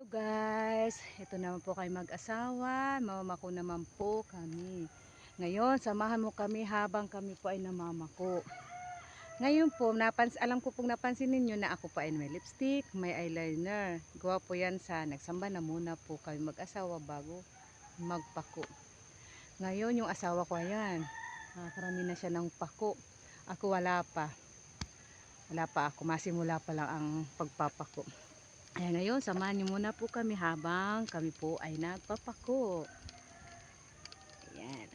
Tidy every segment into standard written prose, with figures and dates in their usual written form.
Guys, ito naman po kayo mag-asawa, mamamako naman po kami. Ngayon, samahan mo kami habang kami po ay namamako. Ngayon po, alam ko pong napansin ninyo na ako pa ay may lipstick, may eyeliner. Gawa po yan sa nagsamba na muna po kami mag-asawa bago magpako. Ngayon, yung asawa ko ayan, karami na siya ng pako. Ako wala pa. Wala pa ako, masimula pa lang ang pagpapako. Ayan, ngayon, samahan niyo muna po kami habang kami po ay nagpapako. Ayan.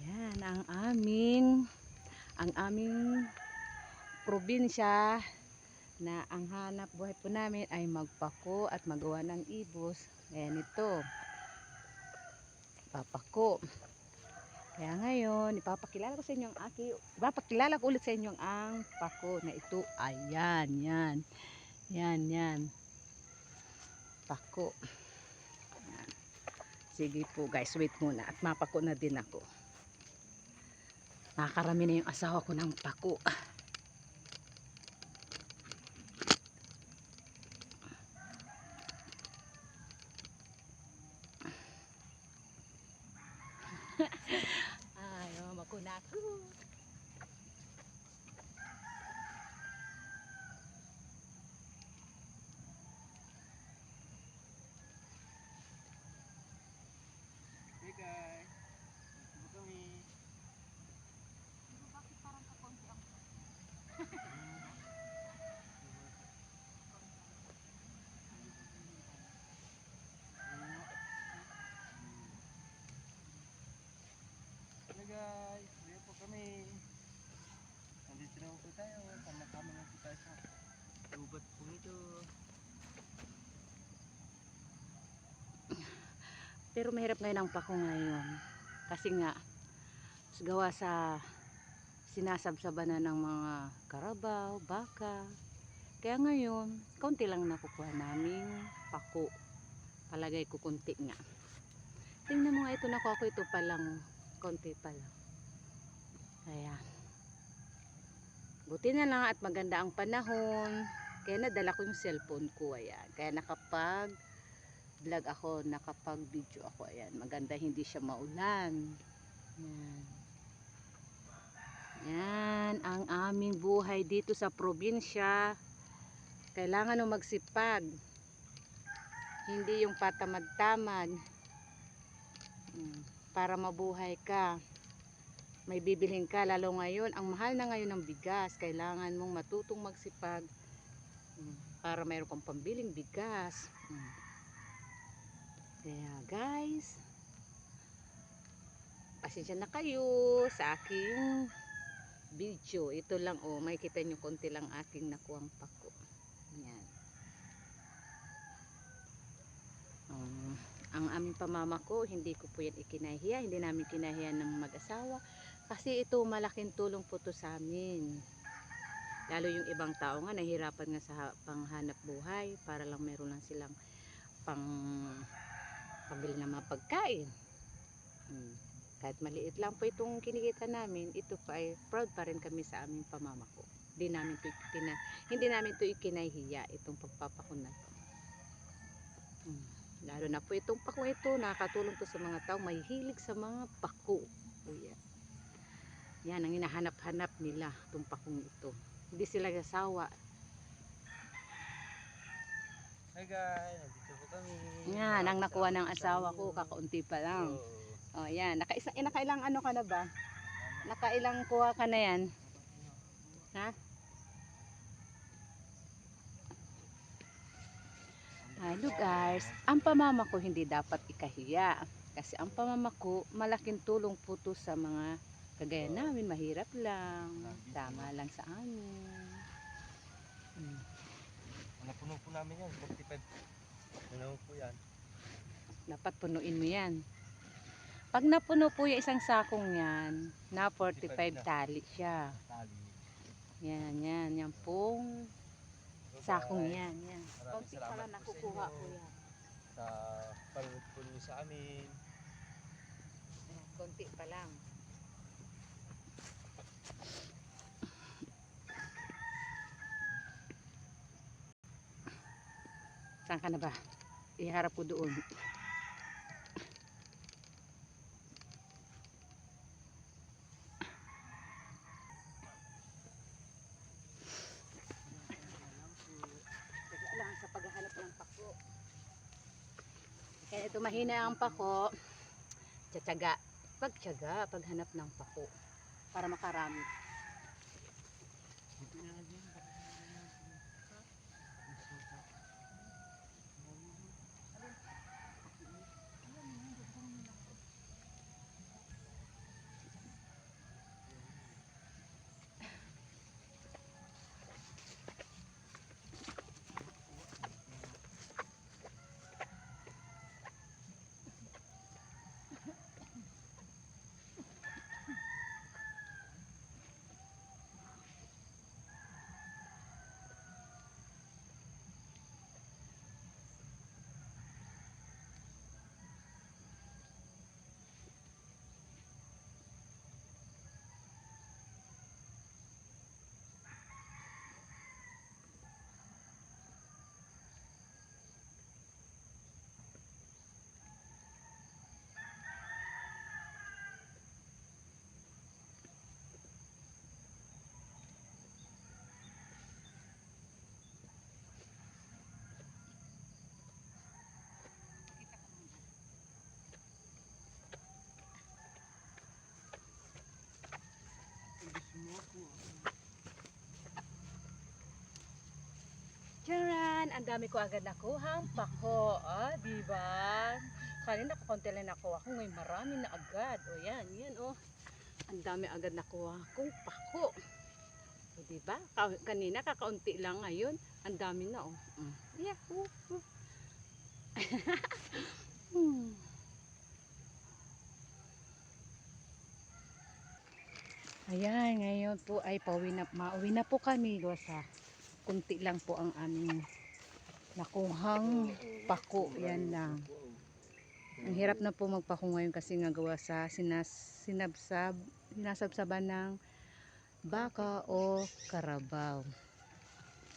Ayan, ang aming probinsya na ang hanap buhay po namin ay magpako at magawa ng ibos. Ayan ito. Papako. Kaya ngayon, ipapakilala ko ulit sa inyo ang pako na ito. Ayan, yan. Yan. Pako. Ayan. Sige po guys, wait muna at mapako na din ako. Nakakarami na yung asawa ko ng pako. Ay, mamako na ako. Hey guys, dito po kami. Bakit parang kakonti ang Hey guys, dito po kami. Nandito na po tayo. Sama-sama na po tayo sa ubat po ito. Pero mahirap ngayon ang pako ngayon. Kasi nga, gawa sa sinasabsaban na ng mga karabaw, baka. Kaya ngayon, kaunti lang nakukuha naming pako. Palagay ko kunti nga. Tingnan mo nga ito, nakuha ko ito pa lang. Konti pa lang. Ayan. Buti na lang at maganda ang panahon. Kaya nadala ko yung cellphone ko. Ayan. Kaya nakapag-vlog ako, nakapag-video ako. Ayan. Maganda, hindi siya maulan. Ayan. Yan ang aming buhay dito sa probinsya. Kailangan mo magsipag. Hindi yung patamad-tamad. Para mabuhay ka. May bibilhin ka, lalo ngayon ang mahal na ngayon ng bigas. Kailangan mong matutong magsipag para mayroon kang pambiling bigas. Kaya guys, pasensya na kayo sa aking video. Ito lang, makikita nyo konti lang aking nakuhang pako. Yan. Ang aming pamamako, hindi ko po yan ikinahiya. Hindi namin kinahiya ng mag-asawa. Kasi ito, malaking tulong po to sa amin. Lalo yung ibang tao nga, nahihirapan nga sa panghanap buhay. Para lang meron lang silang pambili ng mga pagkain. Kahit maliit lang po itong kinikita namin, ito pa ay proud pa rin kami sa aming pamamako. Hindi namin ito ikinahiya, itong pagpapako na to. Lalo na po itong pako ito, nakakatulong to sa mga tao mahihilig sa mga pako. Yan ang hinahanap-hanap nila, itong pakong ito. Hindi sila sasawa. Hey guys, nandito po kami. Yan ang nakuha ng asawa ko, kakaunti pa lang. Yan, nakailang ano ka na ba? Nakailang kuha ka na yan? Ha? Hello guys, ang pamamako hindi dapat ikahiya. Kasi ang pamamako, malaking tulong po to sa mga kagaya namin, mahirap lang. Tama lang sa amin. Napuno po namin yan, 45. Napuno po yan. Dapat punuin mo yan. Pag napuno po yung isang sakong yan, na 45 tali siya. Yan pong sakong yan. Konti pala nakukuha ko yan. Sa panood po niyo sa amin. Konti pa lang. Saan ka na ba? Iharap ko doon. Lang sa paghahanap ng pako. Kaya ito mahina ang pako. Tiyatsaga. Pagtyaga, paghanap ng pako. Para makarami. Dito na lang din. Charan! Ang dami ko agad nakuha ang pako. Diba? Kanina kakaunti lang nakuha ko. Ngayon marami na agad. O yan, yan o. Ang dami agad nakuha kong pako. O diba? Kanina kakaunti lang, ngayon. Ang dami na o. Yeah. Ayan, ngayon po ay mauwi na po kami. Sa kunti lang po ang aming nakuhang pako. Yan lang. Ang hirap na po magpako ngayon kasi nga gawa sa sinasabsaban ng baka o karabaw.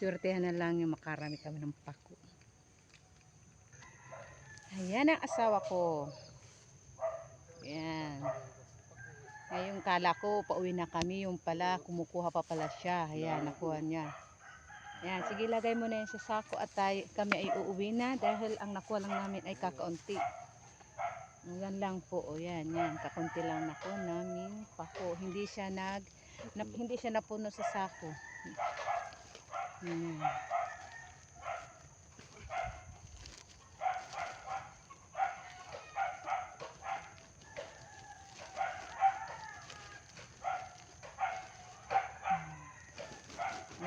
Swertehan na lang yung makarami kami ng pako. Ayan ang asawa ko. Ayan. Ngayon kala ko pauwi na kami, yung pala kumukuha pa pala siya. Ayan, nakuha niya. Ayan, sige lagay mo na yan sa sako at kami ay uuwi na dahil ang nakuha lang namin ay kakaunti. Ayan lang po, o yan, kakaunti lang nakuha namin pako. Hindi siya napuno sa sako. Ayan.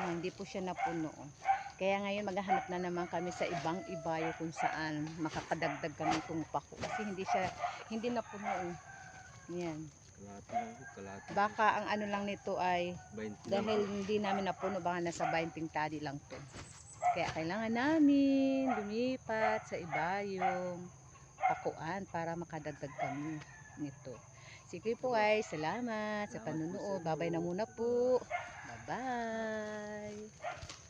Hindi po siya napuno. Kaya ngayon maghahanap na naman kami sa ibang ibayo kung saan makakadagdag kami itong pako. Kasi hindi napuno. Yan. Baka ang ano lang nito ay dahil hindi namin napuno, baka nasa 20 tali lang to. Kaya kailangan namin lumipat sa ibayong pakuan para makadagdag kami nito. Sige po ay salamat sa panunood. Babay na muna po. Bye-bye.